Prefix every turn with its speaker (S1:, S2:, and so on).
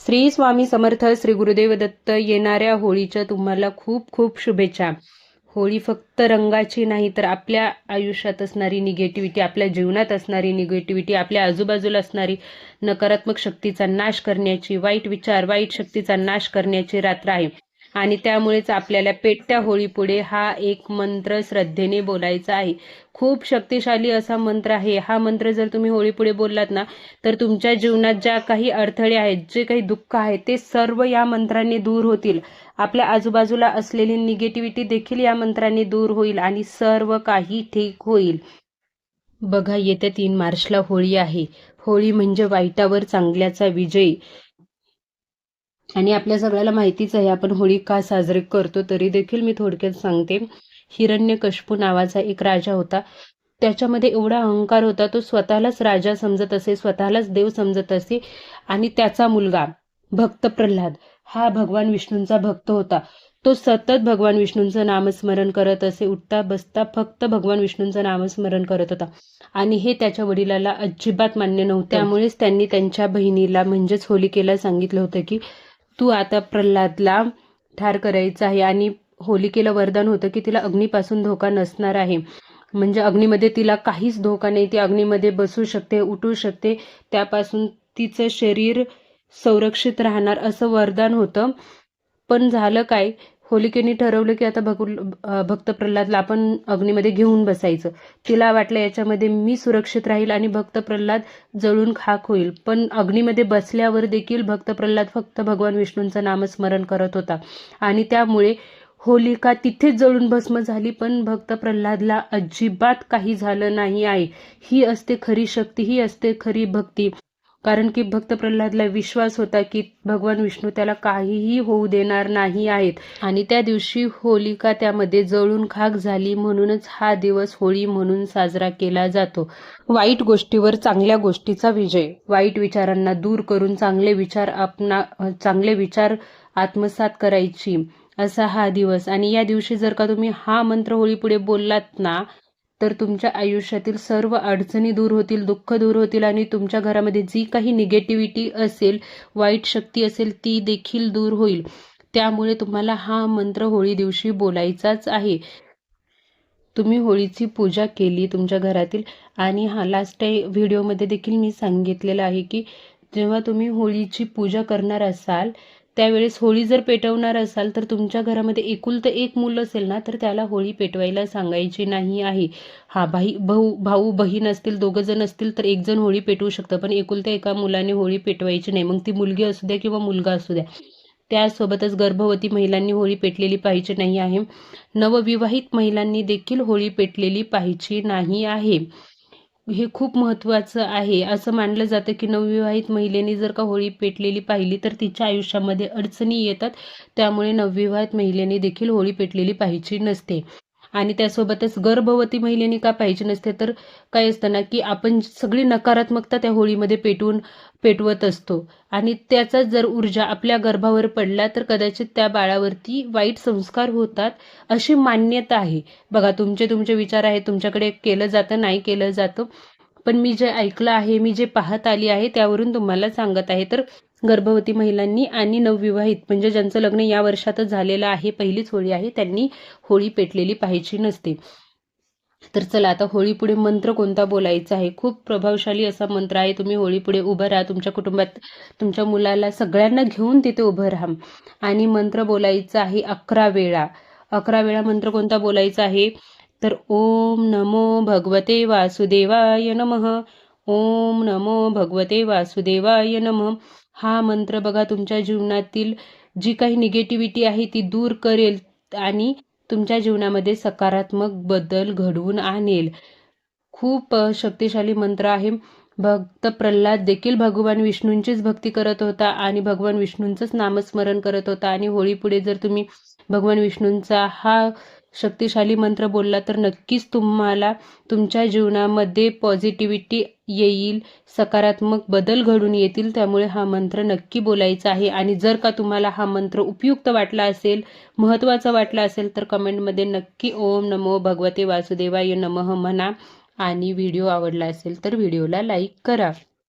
S1: श्री स्वामी समर्थ. श्री गुरुदेव दत्त. येणाऱ्या होळीच्या तुम्हाला खूप खूप शुभेच्छा. होळी फक्त रंगाची नाही तर आपल्या आयुष्यात असणारी निगेटिव्हिटी, आपल्या जीवनात असणारी निगेटिव्हिटी, आपल्या आजूबाजूला असणारी नकारात्मक शक्तीचा नाश करण्याची, वाईट विचार, वाईट शक्तीचा नाश करण्याची रात्र आहे. आणि त्यामुळेच आपल्याला पेटत्या होळीपुढे हा एक मंत्र श्रद्धेने बोलायचा आहे. खूप शक्तिशाली असा मंत्र आहे. हा मंत्र जर तुम्ही होळीपुढे बोललात ना, तर तुमच्या जीवनात ज्या काही अडथळे आहेत, जे काही दुःख आहे, ते सर्व या मंत्राने दूर होतील. आपल्या आजूबाजूला असलेली निगेटिव्हिटी देखील या मंत्राने दूर होईल आणि सर्व काही ठीक होईल. बघा, येत्या 3 मार्चला होळी आहे. होळी म्हणजे वाईटावर चांगल्याचा विजय. आणि आपल्या सगळ्याला माहितीच आहे आपण होळी का साजरी करतो, तरी देखील मी थोडक्यात सांगते. हिरण्यकशिपू नावाचा एक राजा होता. त्याच्यामध्ये एवढा अहंकार होता, तो स्वतःलाच राजा समजत असे, स्वतःलाच देव समजत असे. आणि त्याचा मुलगा भक्त प्रल्हाद हा भगवान विष्णूंचा भक्त होता. तो सतत भगवान विष्णूंचं नामस्मरण करत असे, उठता बसता फक्त भगवान विष्णूंचं नामस्मरण करत होता. आणि हे त्याच्या वडिलाला अजिबात मान्य नव्हतं. त्यामुळेच त्यांनी त्यांच्या बहिणीला म्हणजेच होलिकेला सांगितलं होतं की तू आता प्रल्हादला ठार करायचं आहे. आणि होलिकेला वरदान होतं की तिला अग्नीपासून धोका नसणार आहे. म्हणजे अग्नीमध्ये तिला काहीच धोका नाही, ती अग्नीमध्ये बसू शकते, उठू शकते, त्यापासून तिचं शरीर संरक्षित राहणार असं वरदान होतं. पण झालं काय, होलिकेने ठरवलं की आता भक्त प्रल्हादला आपण अग्नीमध्ये घेऊन बसायचं. तिला वाटलं याच्यामध्ये मी सुरक्षित राहील आणि भक्त प्रल्हाद जळून खाक होईल. पण अग्नीमध्ये बसल्यावर देखील भक्त प्रल्हाद फक्त भगवान विष्णूंचं नामस्मरण करत होता. आणि त्यामुळे होलिका तिथेच जळून भस्म झाली, पण भक्त प्रल्हादला अजिबात काही झालं नाही आहे. ही असते खरी शक्ती, ही असते खरी भक्ती. कारण की भक्त प्रल्हादला विश्वास होता की भगवान विष्णू त्याला काहीही होऊ देणार नाही आहेत. आणि त्या दिवशी होलिका त्यामध्ये जळून खाक झाली, म्हणूनच हा दिवस होळी म्हणून साजरा केला जातो. वाईट गोष्टीवर चांगल्या गोष्टीचा विजय, वाईट विचारांना दूर करून चांगले विचार आत्मसात करायची असा हा दिवस. आणि या दिवशी जर का तुम्ही हा मंत्र होळीपुढे बोललात ना, तर तुमच्या आयुष्यातील सर्व अडचणी दूर होतील, दुःख दूर होतील आणि तुमच्या घरामध्ये जी काही निगेटिव्हिटी असेल, वाईट शक्ती असेल, ती देखील दूर होईल. त्यामुळे तुम्हाला हा मंत्र होळी दिवशी बोलायचाच आहे. तुम्ही होळीची पूजा केली तुमच्या घरातील. आणि लास्ट व्हिडिओमध्ये देखील मी सांगितलेलं आहे की जेव्हा तुम्ही होळीची पूजा करणार असाल, त्यावेळेस होळी जर पेटवणार असाल तर तुमच्या घरामध्ये एकुलतं एक मूल असेल ना, तर त्याला होळी पेटवायला सांगायची नाही आहे. भाऊ बहीण असतील, दोघं जण असतील तर एक जण होळी पेटवू शकतं, पण एकुलत्या एका मुलाने होळी पेटवायची नाही. मग ती मुलगी असू द्या किंवा मुलगा असू द्या. त्यासोबतच गर्भवती महिलांनी होळी पेटलेली पाहिजे नाही आहे. नवविवाहित महिलांनी देखील होळी पेटलेली पाहिजे नाही आहे. हे खूप महत्त्वाचं आहे. असं मानलं जातं की नवविवाहित महिलेने जर का होळी पेटलेली पाहिली तर तिच्या आयुष्यामध्ये अडचणी येतात. त्यामुळे नवविवाहित महिलेने देखील होळी पेटलेली पाहिजे नसते. आणि त्यासोबतच गर्भवती महिलेने का पाहिजे नसते, तर काय असतं ना की आपण सगळी नकारात्मकता त्या होळीमध्ये पेटवत असतो. आणि त्याचा जर ऊर्जा आपल्या गर्भावर पडला तर कदाचित त्या बाळावरती वाईट संस्कार होतात अशी मान्यता आहे. बघा, तुमचे विचार आहेत, तुमच्याकडे केलं जातं, नाही केलं जातं, पण मी जे ऐकलं आहे, मी जे पाहत आली आहे त्यावरून तुम्हाला सांगत आहे. तर गर्भवती महिलांनी आणि नवविवाहित म्हणजे ज्यांचं लग्न या वर्षातच झालेलं आहे, पहिलीच होळी आहे, त्यांनी होळी पेटलेली पाहिजे नसते. तर चला, आता होळीपुढे मंत्र कोणता बोलायचा आहे. खूप प्रभावशाली असा मंत्र आहे. तुम्ही होळीपुढे उभं राहा, तुमच्या कुटुंबात तुमच्या मुलाला सगळ्यांना घेऊन तिथे उभं राहा आणि मंत्र बोलायचा आहे 11 वेळा. 11 वेळा मंत्र कोणता बोलायचा आहे, तर ओम नमो भगवते वासुदेवाय नमः, ओम नमो भगवते वासुदेवाय नमः. हा मंत्र बघा तुमच्या जीवनातील जी काही निगेटिव्हिटी आहे ती दूर करेल आणि तुमच्या जीवनामध्ये सकारात्मक बदल घडवून आणेल. खूप शक्तिशाली मंत्र आहे. भक्त प्रल्हाद देखील भगवान विष्णूंचीच भक्ती करत होता आणि भगवान विष्णूंचंच नामस्मरण करत होता. आणि होळीपुढे जर तुम्ही भगवान विष्णूंचा हा शक्तिशाली मंत्र बोलला तर नक्कीच तुम्हाला तुमच्या जीवनामध्ये पॉझिटिव्हिटी येईल, सकारात्मक बदल घडून येतील. त्यामुळे हा मंत्र नक्की बोलायचा आहे. आणि जर का तुम्हाला हा मंत्र उपयुक्त वाटला असेल, महत्त्वाचा वाटला असेल, तर कमेंटमध्ये नक्की ओम नमो भगवते वासुदेवाय नमः म्हणा. आणि व्हिडिओ आवडला असेल तर व्हिडिओला लाईक करा.